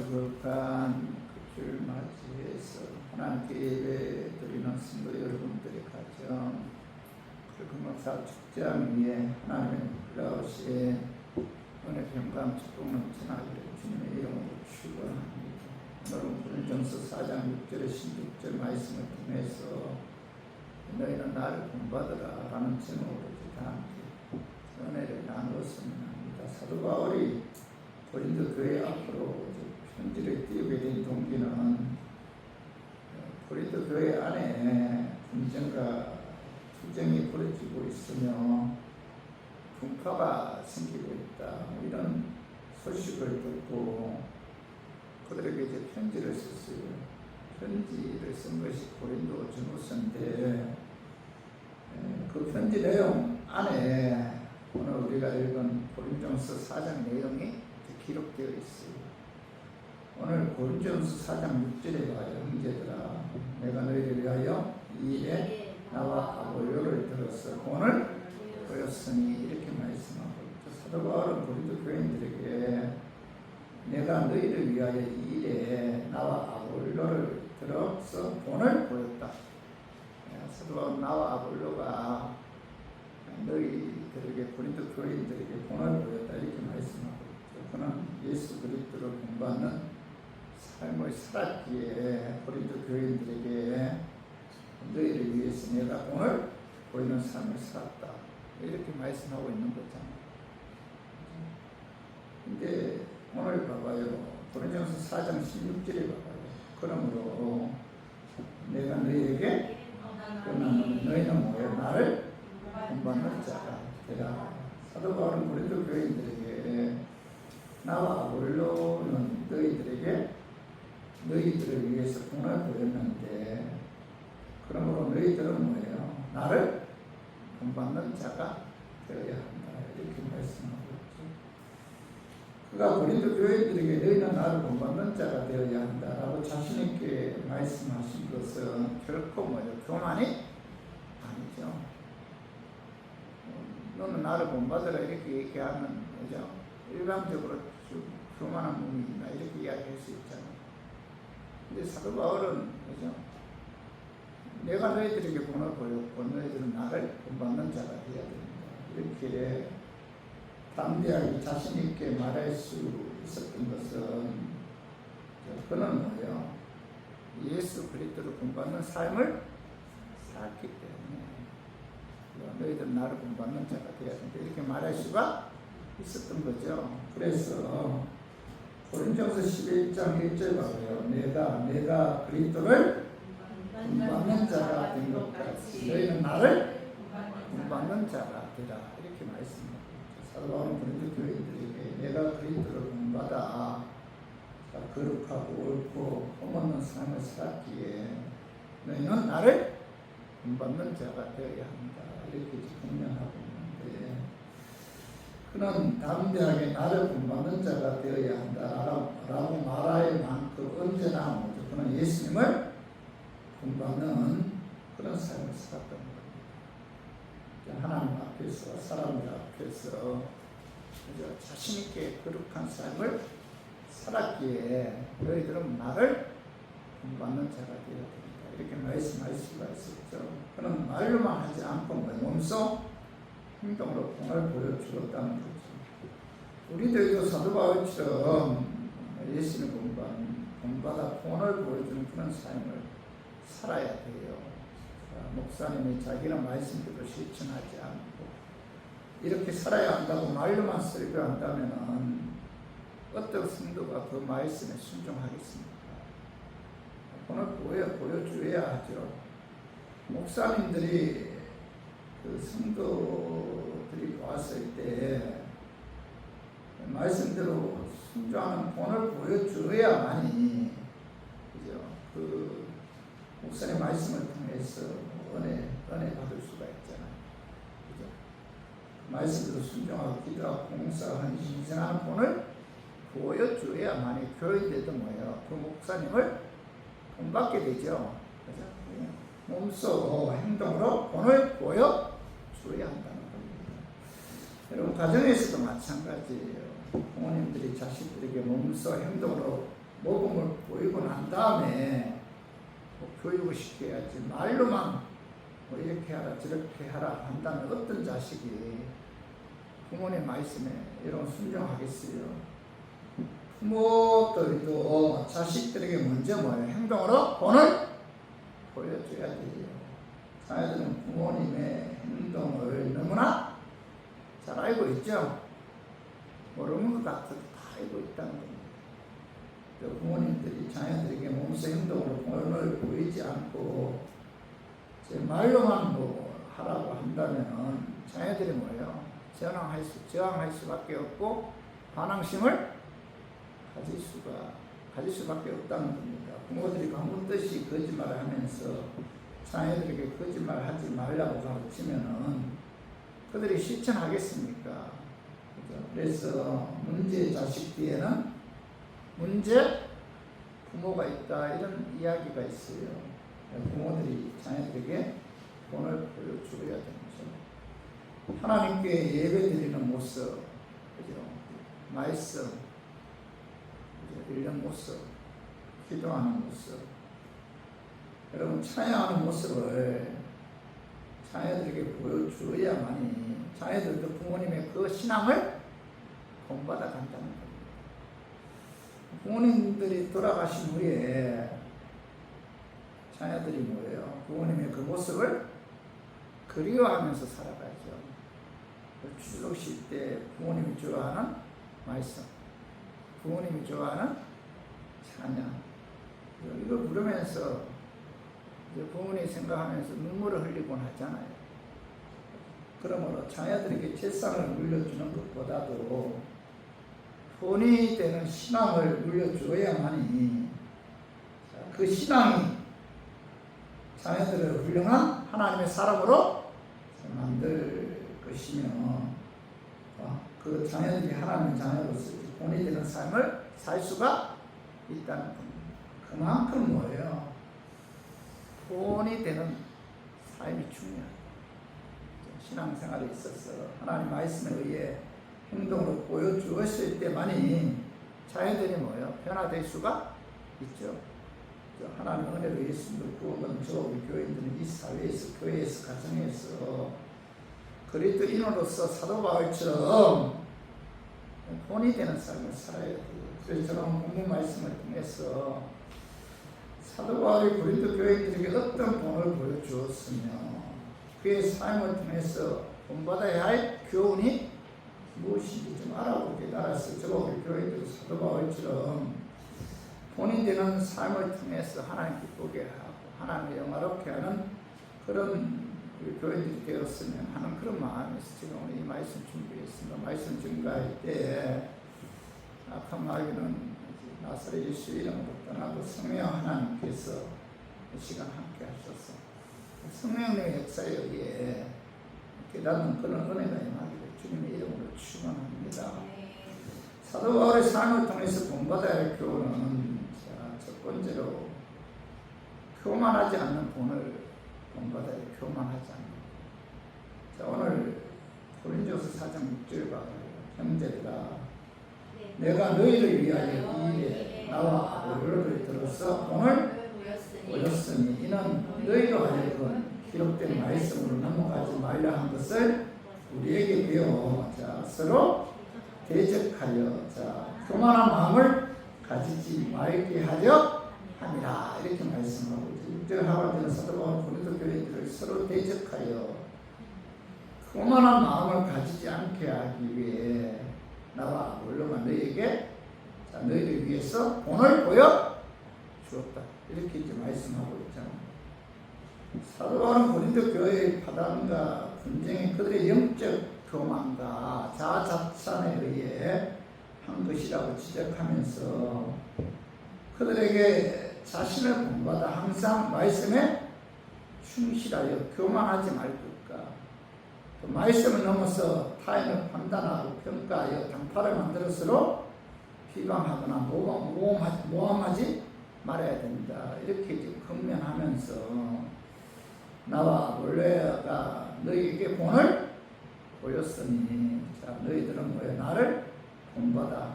거룩한 그 주를 맞이해서 하나님께 예배 드리는 성도 여러분들의 가정, 그리고 목사 축제장 위에 하나님의 놀라우신 은혜 평강 축복 넘쳐나기를 주님의 이름으로 축원합니다. 오늘은 고린도전서 4장 6절의 16절 말씀을 통해서 너희는 나를 본받으라 라는 제목으로 다 함께 은혜를 나누었으면 합니다. 사도 바울이 고린도 교회 앞으로 편지를 띄우게 된 동기는 고린도 교회 안에 분쟁과 투쟁이 벌어지고 있으며 분파가 생기고 있다, 이런 소식을 듣고 그들에게 이제 편지를 썼어요. 편지를 쓴 것이 고린도 전후서인데 그 편지 내용 안에 오늘 우리가 읽은 고린도전서 4장 내용이 기록되어 있어요. 오늘 고린도전서 4장 6절에 봐요. 형제들아, 내가 너희를 위하여 이 일에 나와 아볼로를 들어서 본을 보였으니, 이렇게 말씀하고 있죠. 사도 바울은 고린도 교인들에게 내가 너희를 위하여 이 일에 나와 아볼로를 들어서 본을 보였다. 사도 바울은 나와 아볼로가 너희들에게, 고린도 교인들에게 본을 보였다, 이렇게 말씀하고 있죠. 그는 예수 그리스도를 본받는 삶을 살았기에 고린도 교인들에게 너희를 위해서 내가 본을 보이는 삶을 살았다, 이렇게 말씀하고 있는 거잖아요. 근데 오늘 봐봐요. 고린도전서 4장 16절에 봐봐요. 그러므로 내가 너희에게 너희는 뭐예요? 나를 본받는 자가 되라. 사도 바울은 고린도 교인들에게 나와 아볼로는 너희들을 위해서 본을 보였는데, 그러므로 너희들은 뭐예요? 나를 본받는 자가 되어야 한다, 이렇게 말씀하고 있죠. 그가 고린도 교인들에게 너희는 나를 본받는 자가 되어야 한다라고 자신 있게 말씀하신 것은 결코 뭐예요? 교만이 아니죠. 너는 나를 본받으라 이렇게 얘기하면 뭐죠? 일반적으로 교만한 놈이나 이렇게 이야기할 수 있잖아요. 근데 사도 바울은 뭐죠? 내가 너희들에게 본을 보였고 너희들은 나를 본받는 자가 되어야 된다, 이렇게 담대하게 자신 있게 말할 수 있었던 것은 그는 뭐예요? 예수 그리스도를 본받는 삶을 살았기 때문에 너희들은 나를 본받는 자가 되어야 된다, 이렇게 말할 수가 있었던 거죠. 그래서 고린도전서 11장 1절 봐요. 내가 그리스도를 본받는 자가 된 것 같이 너희는 나를 본받는 자가 되라, 이렇게 말씀합니다. 사도 바울은 고린도 교인들에게 내가 그리스도를 본받아 거룩하고 옳고 흠없는 삶을 살았기에 너희는 나를 본받는 자가 되어야 한다, 이렇게 공명하고 있는데, 그는 담대하게 나를 본받는 자가 되어야 한다라고 말할 만큼 언제나 뭐죠? 그는 예수님을 본받는 그런 삶을 살았던 겁니다. 하나님 앞에서, 사람들 앞에서 자신 있게 거룩한 삶을 살았기에 너희들은 나를 본받는 자가 되어야 된다, 이렇게 말씀할 수가 있었죠. 그는 말로만 하지 않고 몸소 행동으로 본을 보여주었다는 거죠. 우리들도 사도 바울처럼 예수님을 본받아 본을 보여주는 그런 삶을 살아야 돼요. 목사님이 자기는 말씀대로 실천하지 않고 이렇게 살아야 한다고 말로만 설교한다면 어떤 성도가 그 말씀에 순종하겠습니까? 본을 보여줘야 하죠. 목사님들이 그 성도들이 왔을 때 말씀대로 순종하는 본을 보여줘야만이, 그죠? 그 목사님 말씀을 통해서 은혜 받을 수가 있잖아요. 그죠? 말씀대로 순종하고 기도하고 봉사하는 신성한 본을 보여줘야만이 교회들도 뭐예요? 그 목사님을 본받게 되죠. 그죠? 몸소 행동으로 본을 보여줘야 한다는 겁니다. 여러분, 가정에서도 마찬가지예요. 부모님들이 자식들에게 몸소 행동으로 모범을 보이고 난 다음에 뭐 교육을 시켜야지 말로만 뭐 이렇게 하라 저렇게 하라 한다면 어떤 자식이 부모님 말씀에 이런 순종하겠어요? 부모들도 자식들에게 먼저 뭐예요? 행동으로 본을 보여줘야 돼요. 자녀들은 부모님의 행동을 너무나 잘 알고 있죠? 모르는 것 같아도 다 알고 있다는 겁니다. 부모님들이 자녀들에게 몸소 행동으로 본을 보이지 않고 제 말로만 뭐 하라고 한다면 자녀들이 뭐예요? 저항할 수밖에 없고 반항심을 가질 수밖에 없다는 겁니다. 부모들이 아무 뜻이 거짓말을 하면서 자녀들에게 거짓말 하지 말라고 가르치면은 그들이 실천하겠습니까? 그죠? 그래서 문제 자식 뒤에는 문제 부모가 있다 이런 이야기가 있어요. 부모들이 자녀들에게 본을 보여줘야 되죠. 하나님께 예배드리는 모습, 그죠? 말씀, 읽는 모습, 기도하는 모습, 여러분 찬양하는 모습을 자녀들에게 보여줘야만이 자녀들도 부모님의 그 신앙을 본받아 간다는 겁니다. 부모님들이 돌아가신 후에 자녀들이 뭐예요? 부모님의 그 모습을 그리워하면서 살아가죠. 추석 쉴 때 부모님이 좋아하는 말씀, 부모님이 좋아하는 찬양, 이걸 부르면서 부모님 생각하면서 눈물을 흘리곤 하잖아요. 그러므로 자녀들에게 재산을 물려주는 것보다도 본이 되는 신앙을 물려줘야만이 그 신앙이 자녀들을 훌륭한 하나님의 사람으로 만들 것이며 그 자녀들이 하나님의 자녀로서 본이 되는 삶을 살 수가 있다는 겁니다. 그만큼 뭐예요? 본이 되는 삶이 중요해요. 신앙생활에 있어서 하나님 말씀에 의해 행동으로 보여주었을 때만이 자녀들이 뭐예요? 변화될 수가 있죠. 하나님 은혜로 예수님을 구원받은 저 우리 교인들은 이 사회에서, 교회에서, 가정에서 그리스도인으로서 사도 바울처럼 본이 되는 삶을 살아야 돼요. 그래서 저는 본문 말씀을 통해서 사도 바울이 고린도 교회들에게 어떤 본을 보여주었으며 그의 삶을 통해서 본받아야 할 교훈이 무엇인지 좀 알아보게 따라서 저와 우리 교회들 사도 바울처럼 본인 되는 삶을 통해서 하나님 기쁘게 하고 하나님을 영화롭게 하는 그런 우리 교회들이 되었으면 하는 그런 마음에서 지금 오늘 이 말씀 준비했습니다. 말씀 증가할 때 악한 마귀는 나사렛 예수 이름으로 떠나고 성령 하나님께서 이 시간 함께 하셔서 성령님의 역사에 의해 깨닫는 그런 은혜가 임하기를 주님의 이름으로 축원합니다. 사도 바울의 삶을 통해서 본받아야 할 교훈은 첫 번째로 교만하지 않는 본을 본받아야 할 교만하지 않는. 자, 오늘 고린도서 4장 6절과 형제들아 내가 너희를 위하여 이 일에 나와 아볼로를 들어서 본을 보였으니 이는 너희로 하여금 기록된 말씀으로 넘어가지 말라 한 것을 우리에게 배워 서로 대적하여 교만한 마음을 가지지 말게 하려 함이라 이렇게 말씀하고 6절 하반절은 사도 바울 고린도 교회들을 서로 대적하여 교만한 마음을 가지지 않게 하기 위해 나와 아볼로가 너희에게 너희를 위해서 본을 보여 주었다 이렇게 이제 말씀하고 있잖아요. 사도 바울은 고린도 교회의 파단과 분쟁이 그들의 영적 교만과 자아자찬에 의해 한 것이라고 지적하면서 그들에게 자신을 본받아 항상 말씀에 충실하여 교만하지 말 것과 그 말씀을 넘어서 타인을 판단하고 평가하여 당파를 만들어서로 비방하거나 모함하지 말아야 된다. 이렇게 이제 권면하면서 나와 아볼로가 너희에게 본을 보였으니 너희들은 뭐야? 나를 본받아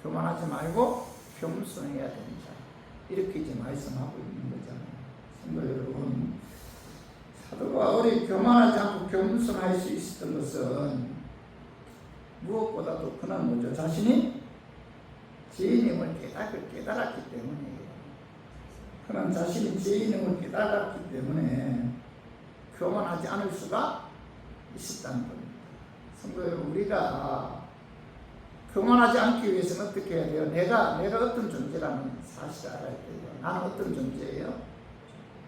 교만하지 말고 겸손해야 된다. 이렇게 이제 말씀하고 있는 거잖아요. 성도 여러분, 사도 바울이 교만하지 않고 겸손할 수 있었던 것은 무엇보다도 그는 뭐죠? 자신이 죄인임을 깨달았기 때문이에요. 그는 자신이 죄인임을 깨달았기 때문에 교만하지 않을 수가 있었다는 겁니다. 성도 여러분, 우리가 교만하지 않기 위해서는 어떻게 해야 돼요? 내가 어떤 존재라는 사실을 알아야 돼요. 나는 어떤 존재예요?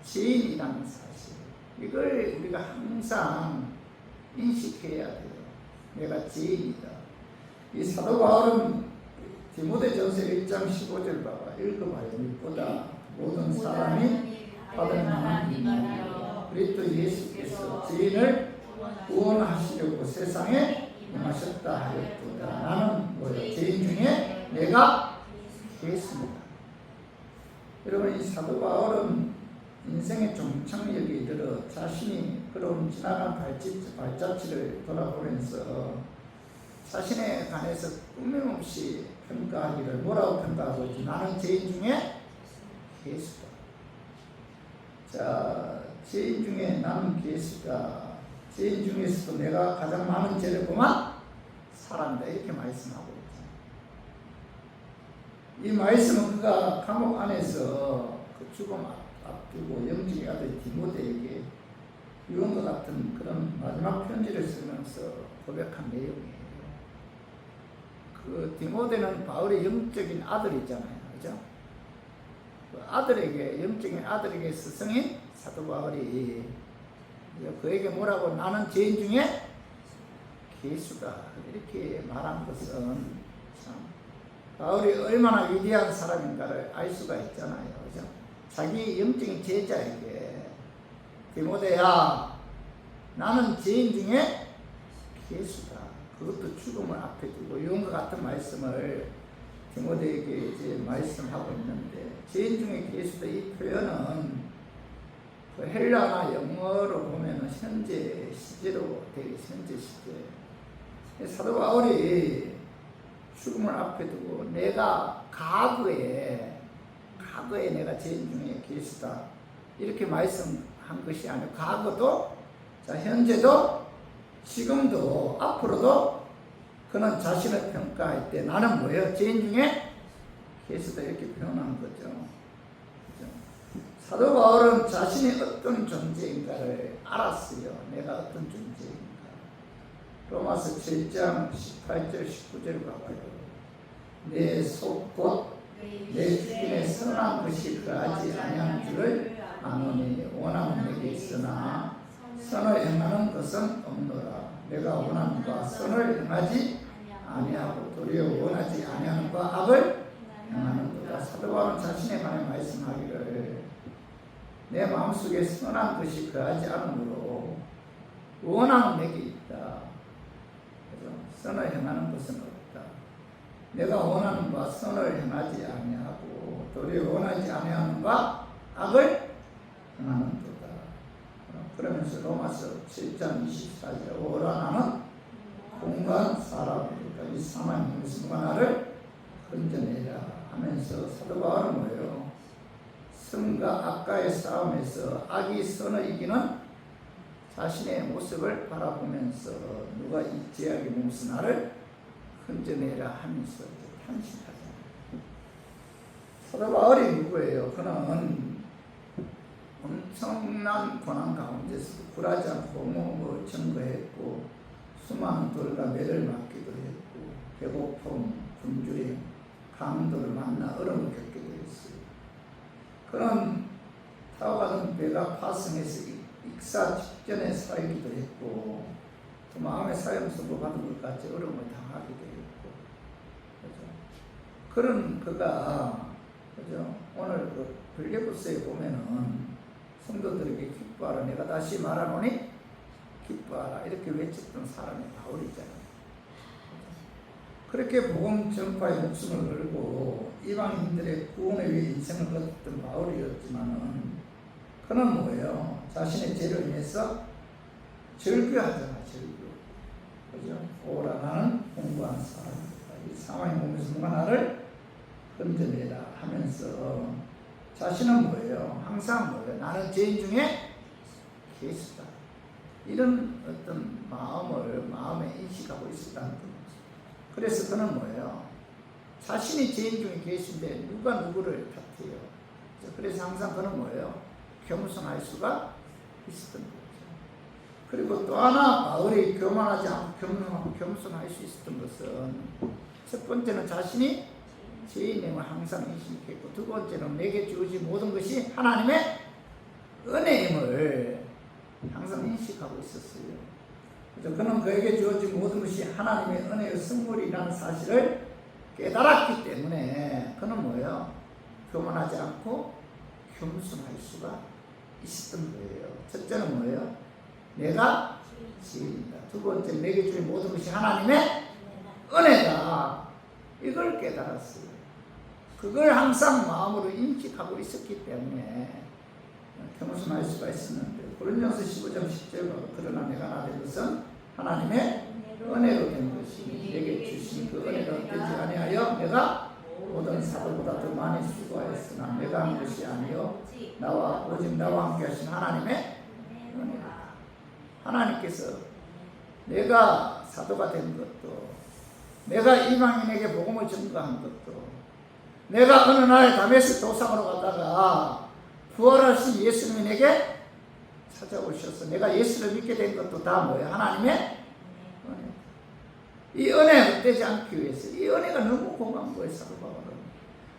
죄인이라는 사실. 이걸 우리가 항상 인식해야 돼요. 내가 죄인이다. 이 사도 바울은 디모데전서 1장 15절 봐봐. 읽어봐요. 무엇보다 모든 사람이 받을 만한 믿음이요 그리스도 예수께서 죄인을 구원하시려고 세상에 임하셨다 하였도다. 나는 뭐예요? 죄인 중에 내가 예수입니다. 여러분, 이 사도 바울은 인생의 종착역에 이르러 자신이 그런 지나간 발자취를 돌아보면서 자신에 관해서 꾸밈없이 평가하기를 뭐라고 평가하고 있지? 나는 죄인 중에 예수다. 자, 죄인 중에 나는 예수다. 죄인 중에서도 내가 가장 많은 죄를 범한 사람이다. 이렇게 말씀하고 있죠. 이 말씀은 그가 감옥 안에서 그 죽음 앞두고 영적인 아들 디모데에게 유언과 같은 그런 마지막 편지를 쓰면서 고백한 내용이에요. 그 디모데는 바울의 영적인 아들이잖아요. 그죠? 그 아들에게, 영적인 아들에게 스승인 사도 바울이 그에게 뭐라고? 나는 죄인 중에 예수다. 이렇게 말한 것은 참 바울이 얼마나 위대한 사람인가를 알 수가 있잖아요. 그죠? 자기 영적인 제자에게 디모데야, 나는 죄인 중에 예수다. 그것도 죽음을 앞에 두고 이런 것 같은 말씀을 디모데에게 이제 말씀하고 있는데, 죄인 중에 예수다 이 표현은 그 헬라나 영어로 보면은 현재 시제로 되게 현재 시제. 사도 바울이 죽음을 앞에 두고 내가 과거에 내가 죄인 중에 예수다 이렇게 말씀한 것이 아니고 과거도, 자 현재도, 지금도, 앞으로도 그는 자신을 평가할 때 나는 뭐예요? 죄인 중에 예수다 이렇게 표현한 거죠. 사도 바울은 자신이 어떤 존재인가를 알았어요. 내가 어떤 존재인가. 로마서 7장 18절 19절 봐봐요. 내 속 곧 내 주인의 선한 것이 그하지 아니한 줄을 아노니 원함은 내게 있으나 선을 행하는 것은 없노라. 내가 원하는 바 선을 행하지 아니하고 도리어 원하지 아니하는 바 악을 행하는도다. 사도 바울은 자신에 관해 말씀하기를 내 마음속에 선한 것이 그하지 않으므로 원함은 내게 있다. 그래서 선을 행하는 것은 없다. 내가 원하는 바 선을 행하지 아니하고 도리어 원하지 아니하는 바 악을 행하는도다. 그러면서 로마서 7장 24절 오라 나는 공간 사람이니까 이 사망의 무슨가 나를 건져내라 하면서 사도 바울은 뭐예요? 선과 악과의 싸움에서 악이 선을 이기는 자신의 모습을 바라보면서 누가 이 죄악의 몸에서 나를 건져내라 하면서 탄식하잖아요. 사도 바울이 누구예요? 그는 엄청난 고난 가운데서도 굴하지 않고 몸을 증거했고 수많은 돌과 매를 맞기도 했고 배고픔, 굶주림, 강도를 만나 얼음을 겪기도 했어요. 그런 타고 가던 배가 파승해서 익사 직전에 살기도 했고 또 마음의 사형선고 받은 것 같이 어려움을 당하기도 했고, 그죠? 그런 그가, 그죠? 오늘 그 빌립보서에 보면은 성도들에게 기뻐하라. 내가 다시 말하노니 기뻐하라. 이렇게 외쳤던 사람이 바울이잖아요. 그렇게 복음 전파에 목숨을 걸고 이방인들의 구원에 위해 인생을 걸었던 바울이었지만은 그는 뭐예요? 자신의 죄를 위해서 절규하잖아, 절규. 그죠? 오라 나는 공부한 사람이다. 이 사망의 몸에서 누가 나를 건져내라 하면서 자신은 뭐예요? 항상 뭐예요? 나는 죄인 중에 계시다. 이런 어떤 마음에 인식하고 있었다는 겁니다. 그래서 그는 뭐예요? 자신이 죄인 중에 계신데 누가 누구를 탓해요? 그래서 항상 그는 뭐예요? 겸손할 수가 있었던 거죠. 그리고 또 하나 바울이 교만하지 않고 겸손할 수 있었던 것은 첫 번째는 자신이 죄인임을 항상 인식했고, 두 번째는 내게 주어진 모든 것이 하나님의 은혜임을 항상 인식하고 있었어요. 그래서 그는 그에게 주어진 모든 것이 하나님의 은혜의 선물이라는 사실을 깨달았기 때문에 그는 뭐예요? 교만하지 않고 겸손할 수가 있었던 거예요. 첫째는 뭐예요? 내가 죄인이다. 두 번째, 내게 주어진 모든 것이 하나님의 은혜다. 이걸 깨달았어요. 그걸 항상 마음으로 인식하고 있었기 때문에 겸손할 수가 있었는데, 고린도전서 15장 10절 그러나 내가 나된 것은 하나님의 은혜로 된 것이니 내게 주신 그 은혜가 어떻지 아니하여 내가 모든 사도보다 더 많이 수고하였으나 내가 한 것이 아니요 오직 나와 함께 하신 하나님의 은혜다. 하나님께서 내가 사도가 된 것도, 내가 이방인에게 복음을 전가한 것도, 내가 어느 날 다메섹 도상으로 가다가 부활하신 예수님이 내게 찾아오셔서 내가 예수를 믿게 된 것도 다 뭐예요? 하나님의 은혜. 이 은혜 헛되지 않기 위해서, 이 은혜가 너무 고마운 거예요. 사도 바울은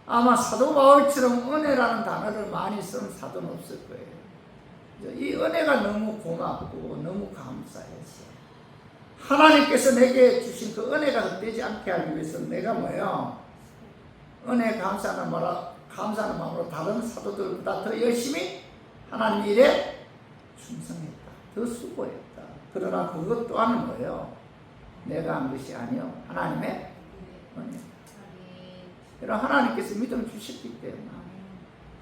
아마 사도 바울처럼 은혜라는 단어를 많이 쓴 사도는 없을 거예요. 이 은혜가 너무 고맙고 너무 감사해서 하나님께서 내게 주신 그 은혜가 헛되지 않게 하기 위해서 내가 뭐예요? 은혜 감사하는 마음으로 다른 사도들보다 더 열심히 하나님 일에 충성했다. 더 수고했다. 그러나 그것 또한 뭐예요? 내가 한 것이 아니요 하나님의 은혜다. 여러분, 하나님께서 믿음 주셨기 때문에,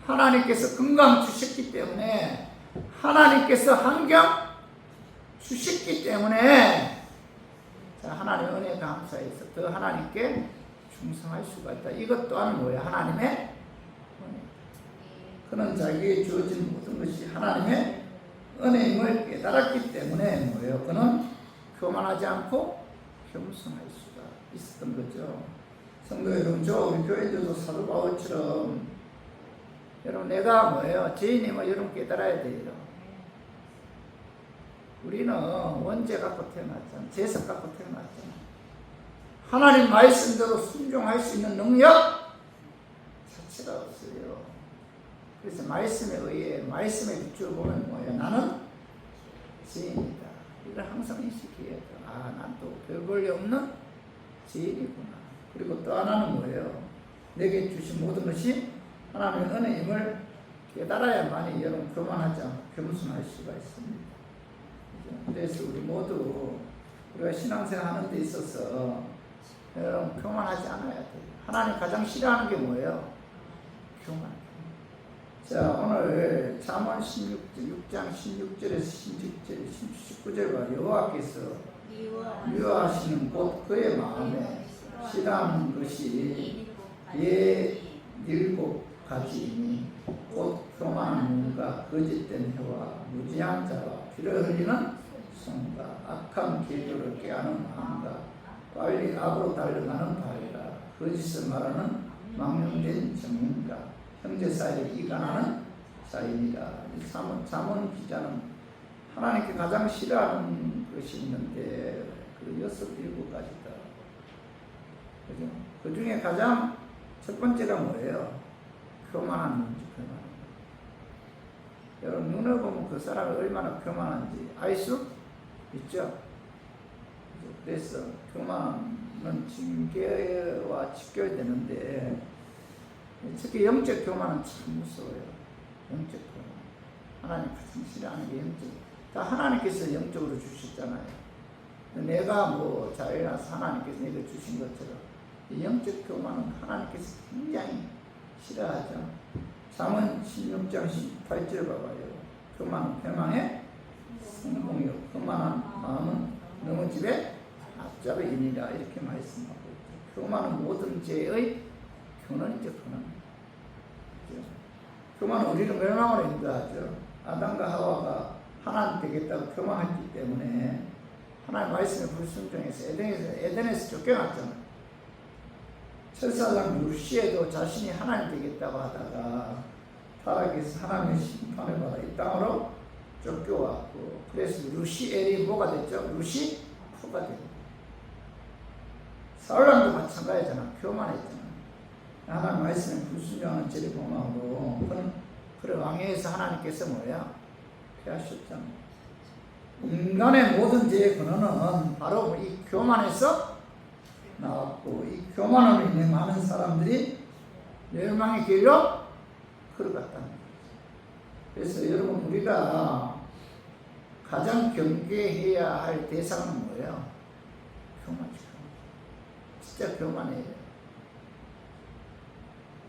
하나님께서 건강 주셨기 때문에, 하나님께서 환경 주셨기 때문에 하나님의 은혜 감사해서 더 하나님께 충성할 수가 있다. 이것 또한 뭐예요? 하나님의 은혜. 그는 자기에게 주어진 모든 것이 하나님의 은혜임을 깨달았기 때문에 뭐예요? 그는 교만하지 않고 겸손할 수가 있었던 거죠. 성도 여러분, 우리 교회들도 사도 바울처럼 여러분, 내가 뭐예요? 죄인임을 여러분 깨달아야 돼요. 우리는 원죄 갖고 태어났잖아. 죄석 갖고 태어났잖아. 하나님 말씀대로 순종할 수 있는 능력 자체가 없어요. 그래서 말씀에 의해, 말씀에 비추어 보면 뭐예요? 나는 죄인이다. 이걸 항상 인식해야 돼. 난 또 별 볼일 없는 죄인이구나. 그리고 또 하나는 뭐예요? 내게 주신 모든 것이 하나님의 은혜임을 깨달아야만이 여러분 교만하지 않고 겸손할 수가 있습니다. 그래서 우리 모두 우리가 신앙생활 하는 데 있어서 여러분 교만하지 않아야 돼요. 하나님 가장 싫어하는 게 뭐예요? 교만. 자, 오늘 잠언 6장 16절에서 19절 봐. 여호와께서 미워하시는 곧 그의 마음에 싫어하는 것이 일곱 가지이니 곧 교만한 눈과 거짓된 혀와 무지한 자와 피를 흘리는 손과 악한 기도를 깨하는 마음과 빨리 악으로 달려가는 발이라. 거짓을 말하는 망령된 정인과 형제 사이에 이간하는 자이니라. 잠언 기자는 하나님께 가장 싫어하는 것이 있는데 그 7가지다. 그죠? 그 중에 가장 첫 번째가 뭐예요? 교만한 눈이죠. 교만한. 여러분, 눈을 보면 그 사람이 얼마나 교만한지 알 수 있죠? 그래서 교만은 징계와 직결되는데, 특히 영적 교만은 참 무서워요. 영적 교만. 하나님 가장 싫어하는 게 영적. 다 하나님께서 영적으로 주셨잖아요. 내가 뭐 자유라서 하나님께서 내게 주신 것처럼 영적 교만은 하나님께서 굉장히 싫어하죠. 잠언 16장 18절 봐봐요. 교만은 패망의 성공이요 교만한 마음은 넘어집에 앞잡이이니라. 이렇게 말씀하고 있죠. 교만은 모든 죄의 근원이죠, 근원. 교만은 우리를 멸망으로 인도하죠. 아담과 하와가 하나님 되겠다고 교만했기 때문에 하나님 말씀에 불순종해서 에덴에서 쫓겨났잖아요. 천사장 루시에도 자신이 하나님 되겠다고 하다가 타락해서 하나님의 심판을 받아 이 땅으로 쫓겨왔고, 그래서 루시엘이 뭐가 됐죠? 루시프가 됩니다. 사울왕도 마찬가지잖아. 교만했잖아. 하나님 말씀에 불순종하는 죄를 범하고, 그런 왕위에서 하나님께서 뭐야? 피하셨잖아. 인간의 모든 죄의 근원은 바로 이 교만에서 나왔고, 이 교만으로 인해 많은 사람들이 멸망의 길로 걸어갔다는 거예요. 그래서 여러분, 우리가 가장 경계해야 할 대상은 뭐예요? 교만이죠. 진짜 교만해요.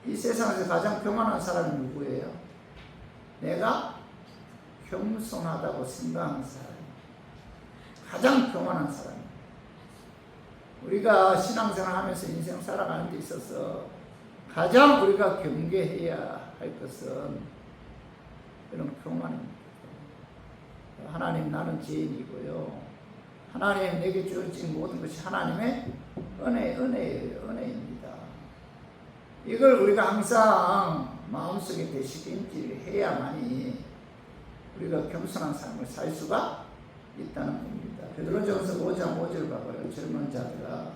이 세상에서 가장 교만한 사람이 누구예요? 내가 겸손하다고 생각하는 사람. 가장 교만한 사람. 우리가 신앙생활 하면서 인생 살아가는 데 있어서 가장 우리가 경계해야 할 것은 이런 교만입니다. 하나님, 나는 죄인이고요. 하나님 내게 주어진 모든 것이 하나님의 은혜입니다. 이걸 우리가 항상 마음속에 되새김질을 해야만이 우리가 겸손한 삶을 살 수가 있다는 겁니다. 베드로전서 5장 5절 봐봐요. 젊은 자들아,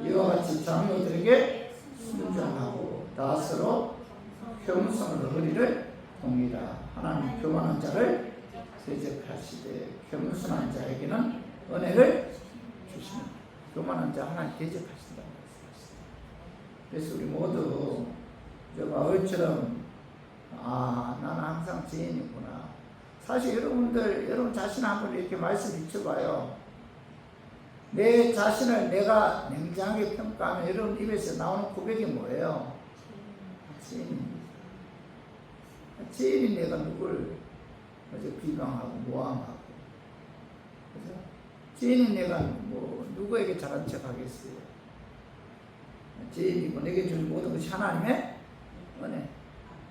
이와 같이 장로들에게 순종하고 다스로 겸손으로 허리를 동이라. 하나님 교만한 자를 대적하시되 겸손한 자에게는 은혜를 주시는. 교만한 자 하나님 대적하신다고 말씀하시다. 그래서 우리 모두 저 바울처럼 나는 항상 죄인이구나. 사실 여러분 자신 한번 이렇게 말씀 비춰봐요. 내 자신을 내가 냉정하게 평가하면 여러분 입에서 나오는 고백이 뭐예요? 죄인입니다. 죄인인 내가 누굴 비방하고 모함하고, 그죠? 죄인인 내가 누구에게 잘한 척 하겠어요? 죄인이고 내게 준 모든 것이 하나님의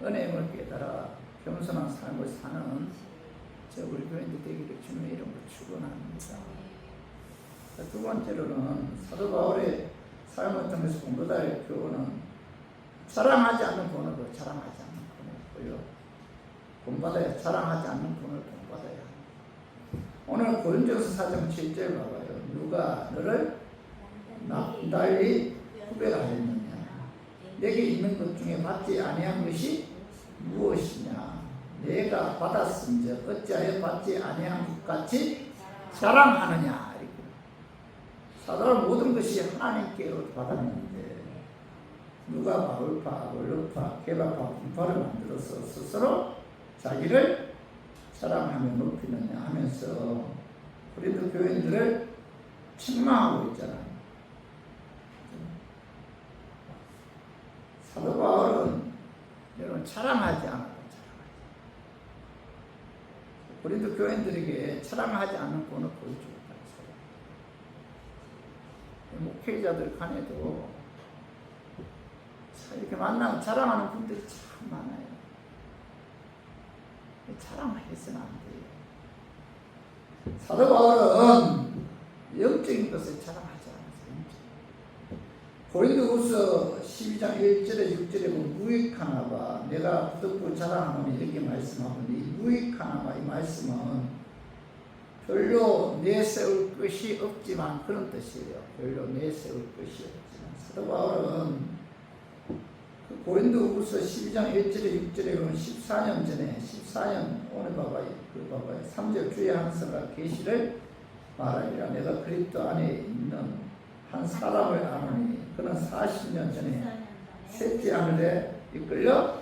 은혜임을 깨달아 겸손한 삶을 사는 우리 교인들 되기를 주님의 이름으로 축원합니다. 두 번째로는 사도 바울의 삶을 통해서 본받아야 할 교훈은 자랑하지 않는 본으로 자랑하지 않는 본이고요. 본받아야 자랑하지 않는 본을 본받아야 합니다. 오늘 고린도서 4장 7절 봐봐요. 누가 너를 남달리 구별하였느냐? 내게 있는 것 중에 받지 아니한 것이 무엇이냐? 내가 받았은즉 어찌하여 받지 아니한 것 같이 자랑하느냐? 사도는 모든 것이 하나님께로 받았는데 누가 바울파, 아볼로파, 게바파, 분파를 만들어서 스스로 자기를 자랑하며 높이느냐 하면서 고린도 교인들을 책망하고 있잖아요. 사도 바울은 여러분 자랑하지 않았다. 고린도 교인들에게 자랑하지 않는 본을 보여주고 목회자들 간에도 이렇게 만나면 자랑하는 분들이 참 많아요. 자랑해서는 안 돼요. 사도 바울은 영적인 것을 자랑하지 않았어요. 고린도후서 12장 1절에 6절에 보면 무익하나 봐. 내가 부득불 자랑하면 이렇게 말씀하는데 이 무익하나 봐. 이 말씀은 별로 내세울 것이 없지만 그런 뜻이에요. 별로 내세울 것이 없지만. 사도 바울은 고린도후서 12장 1절에 6절에 보면 14년 전에 14년 오늘 봐봐요. 3절 주의 항상과 계시를 말하리라. 내가 그리스도 안에 있는 한 사람을 아노니 그는 40년 전에 셋째 하늘에 이끌려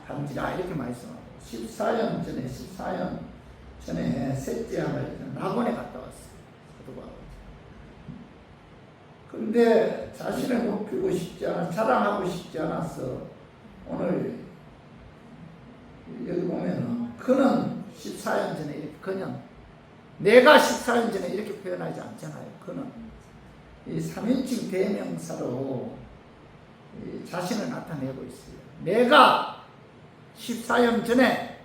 간지라 이렇게 말씀하고 14년 전에 셋째 하늘 낙원에 갔다 왔어요. 사도 바울. 그런데 자신을 높이고 싶지 않아, 자랑하고 싶지 않아서 오늘 여기 보면은 그는 14년 전에 이렇게 내가 14년 전에 이렇게 표현하지 않잖아요. 그는 이 3인칭 대명사로 자신을 나타내고 있어요. 내가 14년 전에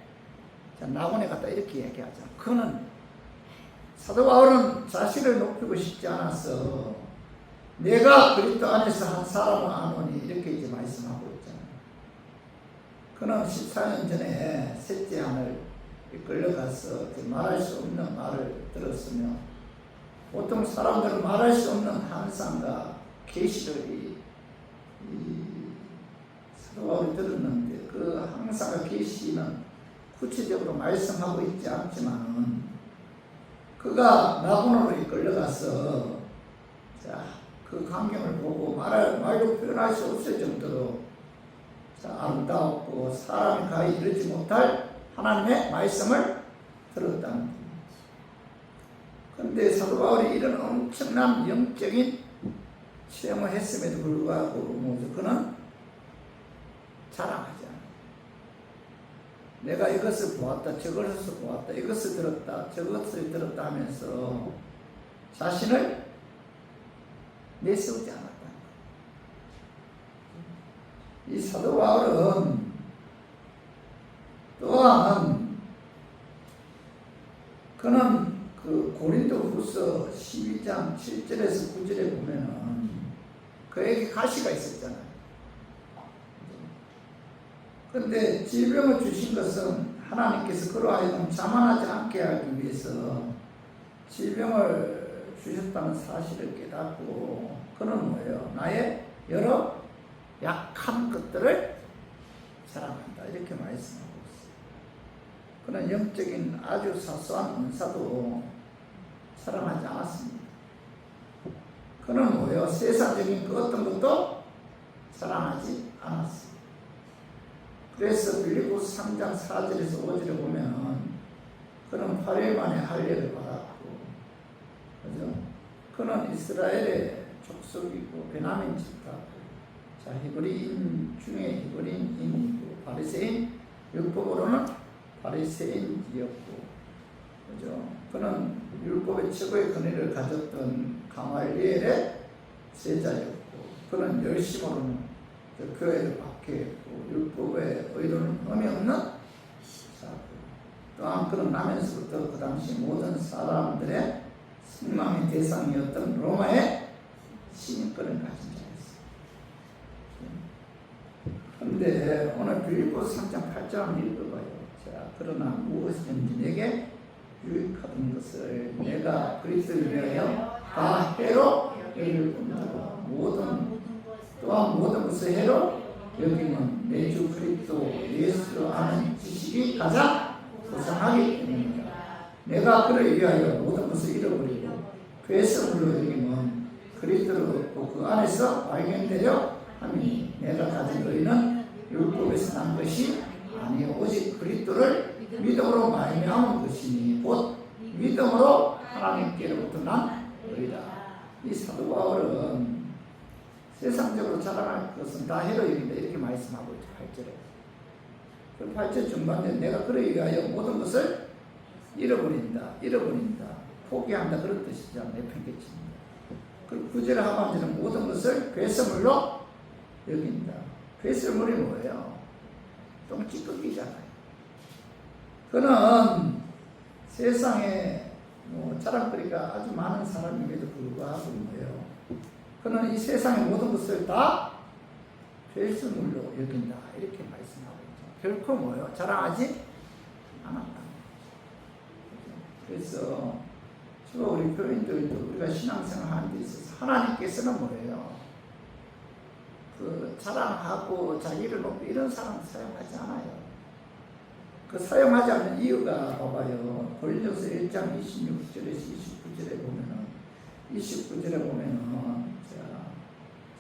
나곤에 갔다 이렇게 얘기하자. 그는 사도 바울은 자신을 높이고 싶지 않아서 내가 그리스도 안에서 한 사람을 아노니 이렇게 이제 말씀하고 있잖아요. 그는 14년 전에 셋째 하늘 끌려가서 말할 수 없는 말을 들었으며 보통 사람들은 말할 수 없는 환상과 계시를 이 사도 바울이 들었는데 그 환상과 계시는 구체적으로 말씀하고 있지 않지만 그가 나고노로 이끌려가서 그 광경을 보고 말로 표현할 수 없을 정도로 아름다웠고 사람이 가히 이르지 못할 하나님의 말씀을 들었다는 겁니다. 그런데 사도 바울이 이런 엄청난 영적인 체험을 했음에도 불구하고 그는 자랑하지 않아요. 내가 이것을 보았다, 저것을 보았다, 이것을 들었다, 저것을 들었다 하면서 자신을 내세우지 않았다. 이 사도 바울은 또한 그는 그 고린도후서 12장 7절에서 9절에 보면은 그에게 가시가 있었잖아요. 그런데 질병을 주신 것은 하나님께서 그로 하여금 자만하지 않게 하기 위해서 질병을 주셨다는 사실을 깨닫고 그는 뭐예요? 나의 여러 약한 것들을 사랑한다. 이렇게 말씀하고 있어요. 그는 영적인 아주 사소한 은사도 사랑하지 않았습니다. 그는 뭐예요? 세상적인 그 어떤 것도 사랑하지 않았습니다. 그래서 빌립보서 3장 4절에서 5절에 보면 그는 8일 만에 할례를 받았고, 그죠? 그는 이스라엘의 족속이고 베냐민 집사고, 히브리인 중에 히브리인이고 바리새인, 율법으로는 바리새인이었고, 그죠? 그는 율법의 최고의 권위를 가졌던 가말리엘의 제자였고, 그는 열심으로는 교회를 박해했고, 율법의 의로는 흠이 없는 사고, 또한 그는 나면서부터 그 당시 모든 사람들의 승망의 대상이었던 로마의 시민권을 가진 자였어요. 그런데 오늘 빌립보서 3장 8절 읽어봐요. 자, 그러나 무엇이든지 내게 유익하던 것을 내가 그리스도를 위하여 다 해로 여길 뿐더러 또한 모든 것을 해로 여기면 내 주 그리스도 예수로 아는 지식이 가장 고상하기 때문이다. 내가 그를 위하여 모든 것을 잃어버리고 괴성으로 여기면 그리스도를 얻고 그 안에서 발견되려 하니 내가 가진 의는 율법에서 난 것이 아니요 오직 그리스도를 믿음으로 말미암은 것이니 곧 믿음으로 하나님께로부터 난 의라. 이 사도 바울은 세상적으로 자랑할 것은 다 해로 여긴다 이렇게 말씀하고 있죠. 8절에. 그 8절 중반에 내가 그를 위하여 모든 것을 잃어버린다, 포기한다 그런 뜻이죠. 내팽개칩니다. 그리고 9절 하반절은 모든 것을 괴수물로 여긴다. 괴수물이 뭐예요? 똥찌꺼기잖아요. 그는 세상에 자랑거리가 아주 많은 사람임에도 불구하고 뭐예요? 그는 이 세상의 모든 것을 다 괴수물로 여긴다 이렇게 말씀하고 있죠. 결코 뭐예요? 자랑하지 않았다. 그래서 우리 교인들도 우리가 신앙생활 하는 데 있어서 하나님께서는 뭐예요? 그 자랑하고 자기를 높이 이런 사람 사용하지 않아요. 그 사용하지 않는 이유가 봐봐요. 고린도서 1장 26절에서 29절에 보면은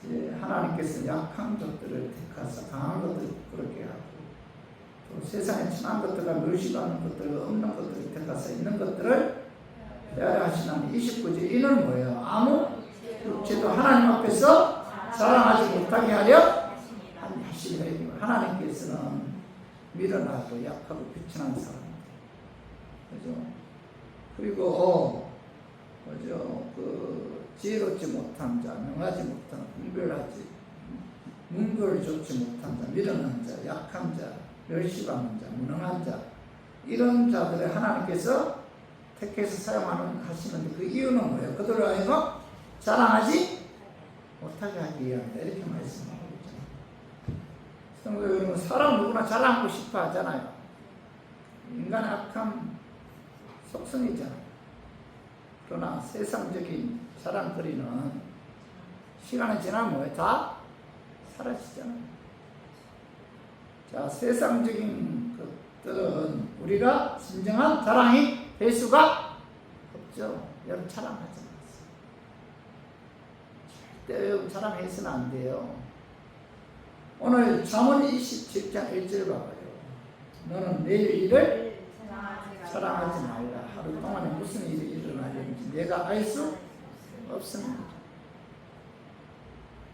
이제 하나님께서 약한 것들을 택하사 강한 것들을 부끄럽게 하고 또 세상에 친한 것들과 멸시받는 것들, 없는 것들을 택하사 있는 것들을 헤아려 하시나니 29절 이는 뭐예요? 아무 육체도 하나님 앞에서 자랑하지 못하게 하려 하시니라. 하나님께서는 미련하고 약하고 비천한 사람들, 그죠? 그리고 그죠? 그 지혜롭지 못한 자, 명하지 못한 분별하지 문거를 좁지 못한 자, 미련한 자, 약한 자, 멸시받는 자, 무능한 자, 이런 자들을 하나님께서 택해서 하시는데 그 이유는 뭐예요? 그들을 하여금 자랑하지 못하게 하기 위함이다. 이렇게 말씀하고 있잖아요. 성도 여러분, 사람 누구나 자랑하고 싶어 하잖아요. 인간의 악한 속성이잖아요. 그러나 세상적인 자랑거리는 시간이 지나면 뭐예요? 다 사라지잖아요. 자, 세상적인 것들은 우리가 진정한 자랑이 될 수가 없죠. 여러분, 자랑하지 마세요. 절대 자랑해서는 안 돼요. 오늘 잠언 27장 1절 봐봐요. 너는 내일 일을 자랑하지 말라. 하루 동안에 무슨 일이 일어나는지 내가 알 수 없습니다.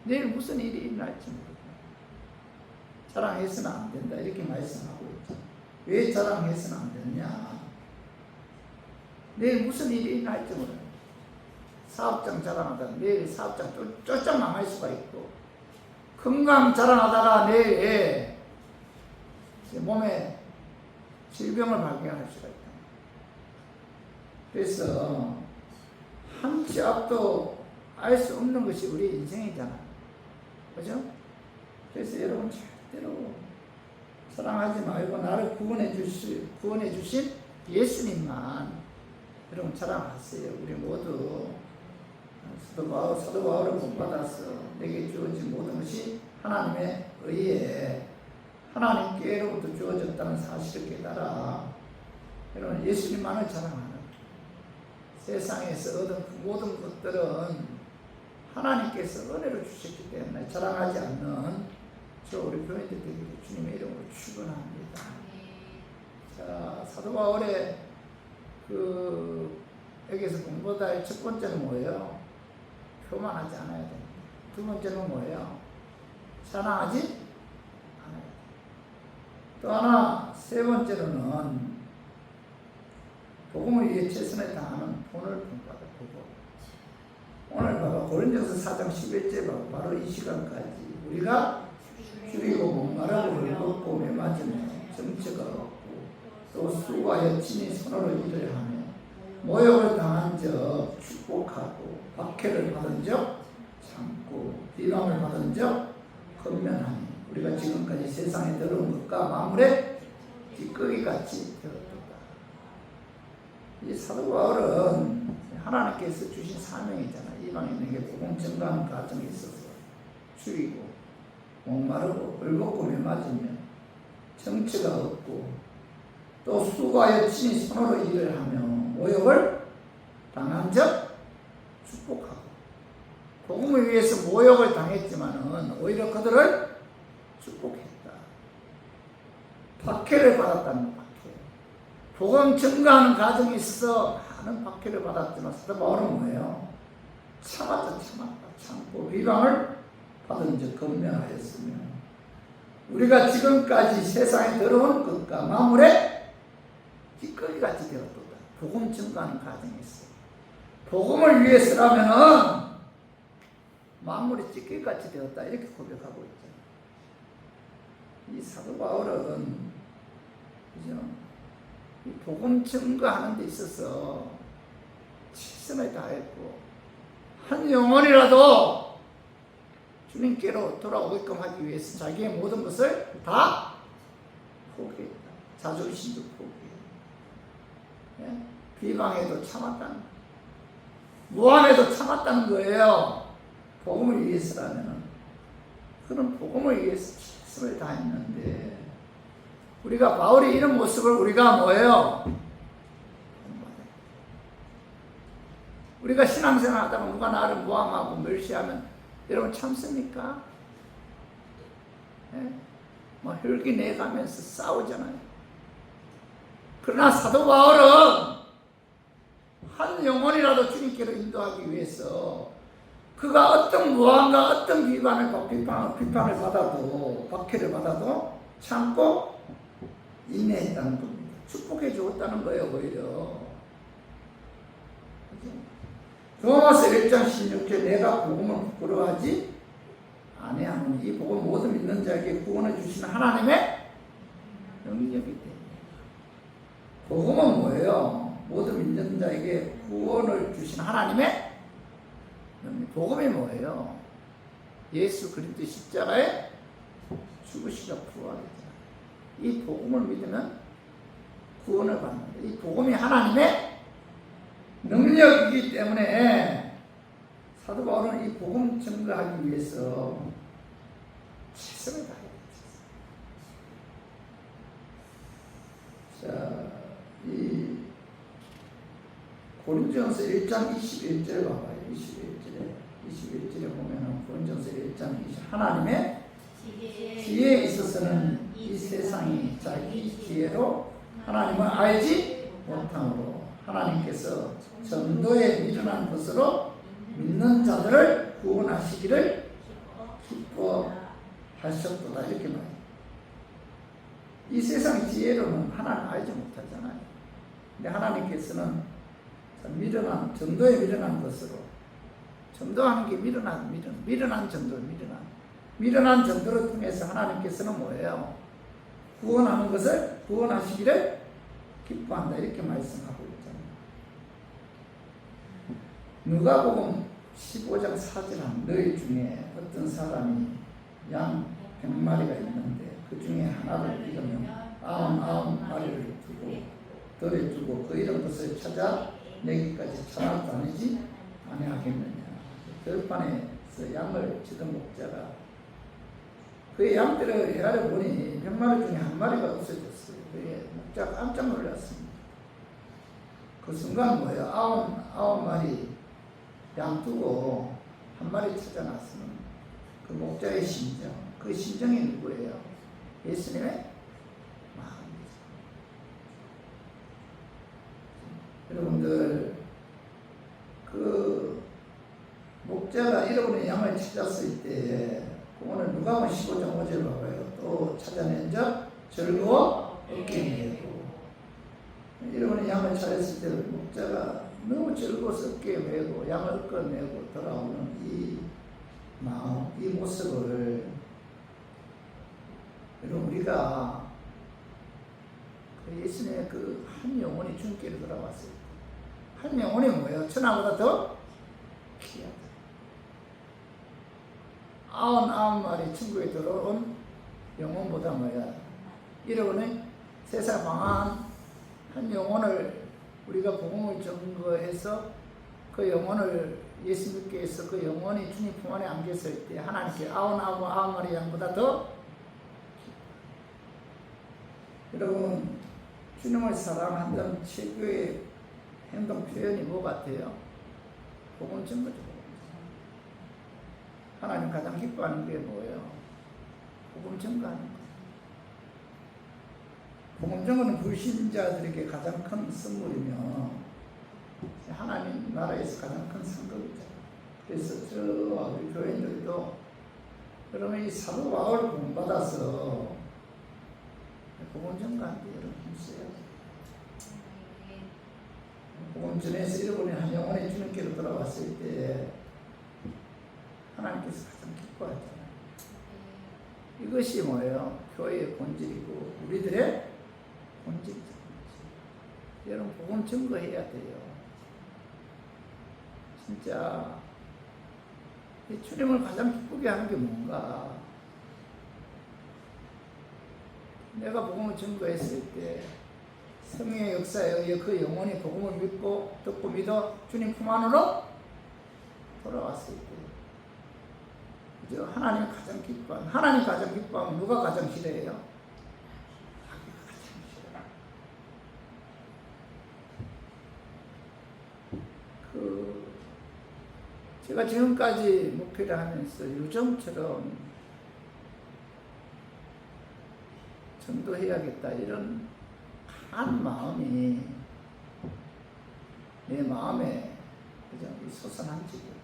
내일 무슨 일이 일어날지 모르고 자랑해서는 안 된다. 이렇게 말씀하고 있죠. 왜 자랑해서는 안 되느냐? 내일 무슨 일이 일어날지 모르고 사업장 자랑하다가 내일 사업장 쫄짝 망할 수가 있고, 건강 자랑하다가 내일 몸에 질병을 발견할 수가 있다. 그래서 한 치 앞도 알 수 없는 것이 우리 인생이잖아요. 그죠? 그래서 여러분, 절대로 사랑하지 말고 나를 구원해 주신 예수님만 여러분 자랑하세요. 우리 모두 사도 바울을 본받아서 내게 주어진 모든 것이 하나님의 의에 하나님께로부터 주어졌다는 사실을 깨달아 여러분, 예수님만을 자랑하는, 세상에서 얻은 그 모든 것들은 하나님께서 은혜로 주셨기 때문에 자랑하지 않는 저 우리 교인들 되기를 주님의 이름으로 축원합니다. 자, 사도 바울의 여기서 공부해야 할 첫 번째는 뭐예요? 교만하지 않아야 됩니다. 두 번째는 뭐예요? 자랑하지 않아야 됩니다. 또 하나, 세 번째로는 복음을 위해 최선을 다하는 본을 본받아 보고, 오늘 봐봐, 고린도서 4장 11절 봐봐. 바로 이 시간까지 우리가 줄이고 목마르고 헐벗고 매맞으며 정처가 없고 또 수고하여 친히 손으로 일을 하며 모욕을 당한 적 축복하고 박해를 받은 적 참고 비방을 받은 적 건면하니 우리가 지금까지 세상에 들어온 것과 만물의 찌꺼기같이 되었도다. 이 사도 바울은 하나님께서 주신 사명이잖아요. 이방인에게 복음 전가하는 과정에 있어서 죽이고 목마르고 헐벗고 매맞으며 정처가 없고 또 수고하여 친히 손으로 일을 하며 모욕을 당한 적 축복하고, 복음을 위해서 모욕을 당했지만은 오히려 그들을 축복했다. 박해를 받았다는 거. 복음 증거하는 과정에 있어서 많은 박해를 받았지만 사도 바울은 뭐예요? 참았다. 참고 비방을 받은 적 건면하였으며 우리가 지금까지 세상에 들어온 것과 만물의 찌꺼기같이 되었도다. 복음 증거하는 과정에 있어. 복음을 위해서라면은 만물이 찌꺼기같이 되었다. 이렇게 고백하고 있잖아요. 이 사도 바울은 그죠? 이 복음 증거하는 데 있어서 최선을 다했고 한 영혼이라도 주님께로 돌아오게끔 하기 위해서 자기의 모든 것을 다 포기했다. 자존심도 포기했다. 비방에도 참았다는 거예요. 무함에도 참았다는 거예요. 복음을 위해서라면 그런 복음을 위해서 최선을 다했는데 우리가 바울이 이런 모습을 우리가 뭐예요? 우리가 신앙생활 하다가 누가 나를 모함하고 멸시하면 여러분 참습니까? 네? 뭐 혈기 내가면서 싸우잖아요. 그러나 사도 바울은 한 영혼이라도 주님께로 인도하기 위해서 그가 어떤 모함과 어떤 비판을 받아도 박해를 받아도 참고 인내했다는 겁니다. 축복해 주었다는 거예요. 오히려 로마서 1장 16절 내가 복음을 부끄러워하지 아니하노니 이 복음 모든 믿는 자에게 구원을 주시는 하나님의 능력이 때문에. 복음은 뭐예요? 모든 믿는 자에게 구원을 주시는 하나님의 능력. 복음이 뭐예요? 예수 그리스도 십자가에 죽으시고 부활했잖아요. 이 복음을 믿으면 구원을 받는다. 이 복음이 하나님의 능력이기 때문에 사도 바울은 이 복음 증거하기 위해서 최선을 다했어요. 자, 이 고린도전서 1장 21절 봐봐요. 21절에 보면은 고린도전서 1장 20 하나님의 지혜에 있어서는 이 세상이 자기 지혜로 하나님을 알지 못함으로 하나님께서 전도에 미련한 것으로 믿는 자들을 구원하시기를 기뻐하셨도다. 이렇게 말해요. 이 세상 지혜로는 하나님 알지 못하잖아요. 근데 하나님께서는 미련한, 전도에 미련한 것으로, 전도하는 게 미련한 전도, 미련한 전도를 통해서 하나님께서는 뭐예요? 구원하는 것을 구원하시기를 기뻐한다. 이렇게 말씀하고 있잖아요. 누가복음 15장 4절 너희 중에 어떤 사람이 양 100마리가 있는데 그 중에 하나를 잃으면 99마리를 두고 들에 두고 그 잃은 것을 찾아 내기까지 천하를 다니지 아니하겠느냐. 들판에서 양을 치던 목자가 그의 양들을 헤아려 보니 100마리 중에 한 마리가 없어졌어요. 그의 목자가 깜짝 놀랐습니다. 그 순간 뭐예요? 99마리 양 두고 한 마리 찾아놨으면 그 목자의 심정, 그 심정이 누구예요? 예수님의 마음이죠. 여러분들 그 목자가 잃어버린 양을 찾았을 때 오늘 누가복음 15장 5절 봐봐요. 또 찾아낸 자 즐거워 어깨 메고. 잃어버린 양을 찾았을 때 목자가 너무 즐거워서 어깨에 메고 양을 꺼내고 돌아오는 이 마음, 이 모습을 여러분 우리가 예수님의 그 한 영혼이 주님께로 돌아왔어요. 한 영혼이 뭐예요? 천하보다 더 귀하다. 99마리 천국에 들어온 영혼보다 뭐야? 잃어버린 세상 방황한 한 영혼을 우리가 복음을 증거해서 그 영혼을 예수님께 해서 그 영혼이 주님 품 안에 안겼을 때 하나님께 99마리 양보다 더 여러분 주님을 사랑한다는 최고의 행동 표현이 뭐 같아요? 복음 증거죠. 하나님 가장 기뻐하는 게 뭐예요? 복음 증거하는 거. 복음 증거는 불신자들에게 가장 큰 선물이며 하나님 나라에서 가장 큰 상급이잖아요. 그래서 저와 우리 교인들도 여러분 이 사도 바울을 본받아서 복음 증거하는데 여러분 힘써요. 복음 전에서 잃어버린 한 영혼의 주님께로 돌아왔을 때 하나님께서 가장 기뻐하잖아요. 이것이 뭐예요? 교회의 본질이고 우리들의 본질이죠. 여러분 복음 증거해야 돼요. 진짜 이 주님을 가장 기쁘게 하는 게 뭔가? 내가 복음을 증거했을 때 성령의 역사에 의해 그 영혼이 복음을 믿고 듣고 믿어 주님 품 안으로 돌아왔을 때 그죠? 하나님 가장 기뻐하는, 하나님 가장 기뻐하면 누가 가장 싫어해요? 자기가 가장 싫어요. 제가 지금까지 목회를 하면서 요즘처럼 전도해야겠다 이런 한 마음이 내 마음에 그죠? 솟아난 적이 없어요.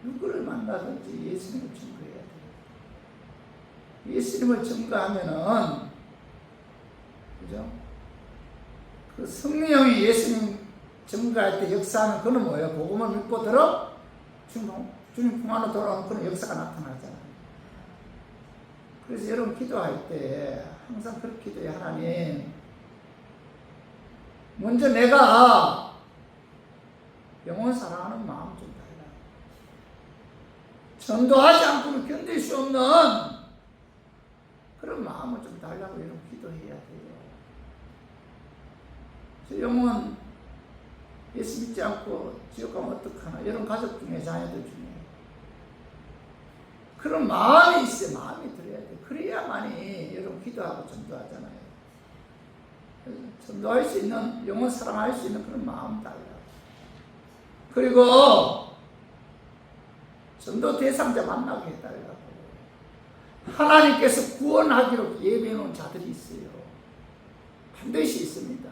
누구를 만나든지 예수님을 증거해야 돼요. 예수님을 증거하면은 그죠? 그 성령이 예수님 증거할 때 역사하는 그는 뭐예요? 복음을 믿고 들어 주님 품 안으로 돌아오는 그런 역사가 나타나잖아요. 그래서 여러분 기도할 때 항상 그렇게 기도해. 하나님, 먼저 내가 영혼 사랑하는 마음 좀 달라. 전도하지 않고는 견딜 수 없는 그런 마음을 좀 달라고 여러분 기도해야 돼요. 저 영혼 예수 믿지 않고 지옥 가면 어떡하나. 여러분 가족 중에 자녀들 중에 그런 마음이 있어요. 마음이 들어야 돼. 그래야만이 여러분 기도하고 전도하잖아요. 전도할 수 있는, 영혼 사랑할 수 있는 그런 마음 달라. 그리고 전도 대상자 만나게 해달라고. 하나님께서 구원하기로 예배해 놓은 자들이 있어요. 반드시 있습니다.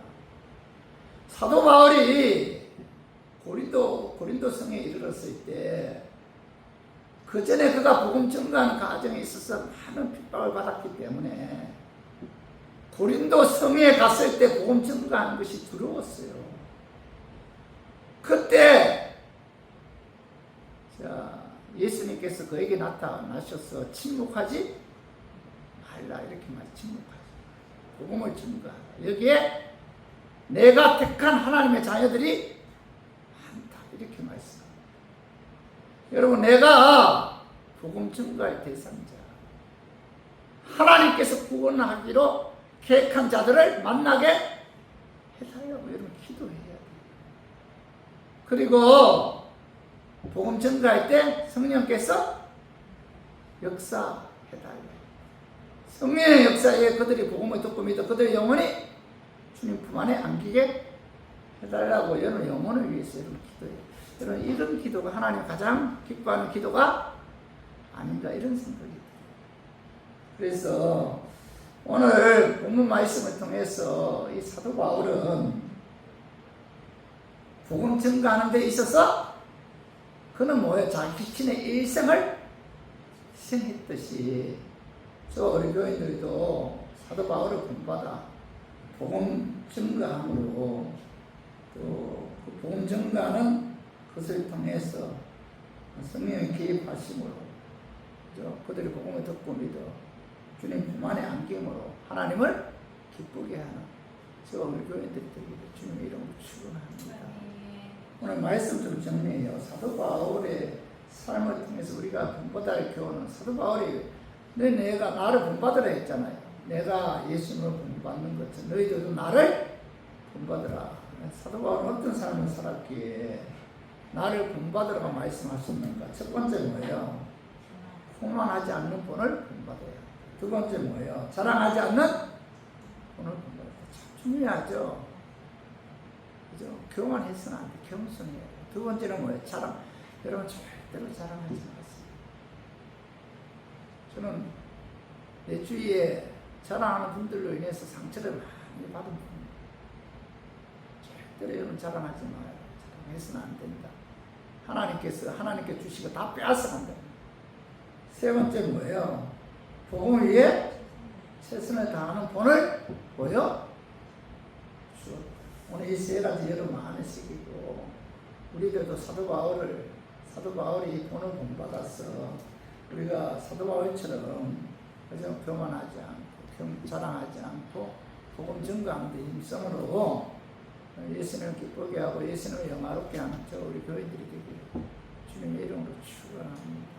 사도 바울이 고린도 성에 이르렀을 때 그 전에 그가 복음 전가하는 과정에 있어서 많은 핍박을 받았기 때문에 고린도 성에 갔을 때 복음 전가하는 것이 두려웠어요. 그때 예수님께서 그에게 나타나셔서 침묵하지 말라 이렇게 침묵하지. 복음을 전가하라. 여기에 내가 택한 하나님의 자녀들이 많다 이렇게 말씀합니다. 여러분, 내가 복음 전가의 대상자, 하나님께서 구원하기로 계획한 자들을 만나게 해달라고 여러분 기도해야 돼요. 그리고 복음 전가할 때 성령께서 역사해달라고. 성령의 역사에 그들이 복음을 듣고 믿어 그들의 영혼이 주님 품 안에 안기게 해달라고 여러분 영혼을 위해서 여러분 기도해요. 여러분 이런 기도가 하나님 가장 기뻐하는 기도가 아닌가 이런 생각이 들어요. 그래서 오늘 본문 말씀을 통해서 이 사도 바울은 복음 전가하는 데 있어서 그는 뭐예요? 자기 자신의 일생을 희생했듯이 우리 교인들도 사도 바울을 본받아 복음 전가함으로 또 그 복음 전가하는 것을 통해서 성령의 개입하심으로 그들이 복음을 듣고 믿어 주님 품 안에 안김으로 하나님을 기쁘게 하는 우리 교인들이 되기를 주님의 이름으로 축원합니다. 오늘 말씀 좀 정리해요. 사도 바울의 삶을 통해서 우리가 본받아야 교훈은 사도 바울이 내가 나를 본받으라 했잖아요. 내가 예수님을 본받는 것처럼 너희들도 나를 본받으라. 사도 바울은 어떤 삶을 살았기에 나를 본받으라고 말씀하셨는가? 첫 번째 뭐예요? 교만하지 않는 본을 본받아야. 두 번째 뭐예요? 자랑하지 않는 본을 본받아야. 참 중요하죠. 그죠? 교만해서는 안 돼. 겸손해야 돼. 두 번째는 뭐예요? 자랑. 여러분 절대로 자랑하지 마세요. 저는 내 주위에 자랑하는 분들로 인해서 상처를 많이 받은 분입니다. 절대로 여러분 자랑하지 마요. 자랑해서는 안 된다. 하나님께 주시고 다 빼앗아 간다. 세 번째 뭐예요? 복음을 위해 최선을 다하는 본을 보여 주었다. 오늘 이 세 가지 여러분 많으시고 우리들도 사도 바울이 본을 본받아서 우리가 사도 바울처럼 그저 교만하지 않고 자랑하지 않고 복음 전가하는 데 힘쓰므로 예수님을 기쁘게 하고 예수님을 영화롭게 하는 우리 교인들이 되기를 주님의 이름으로 축원합니다.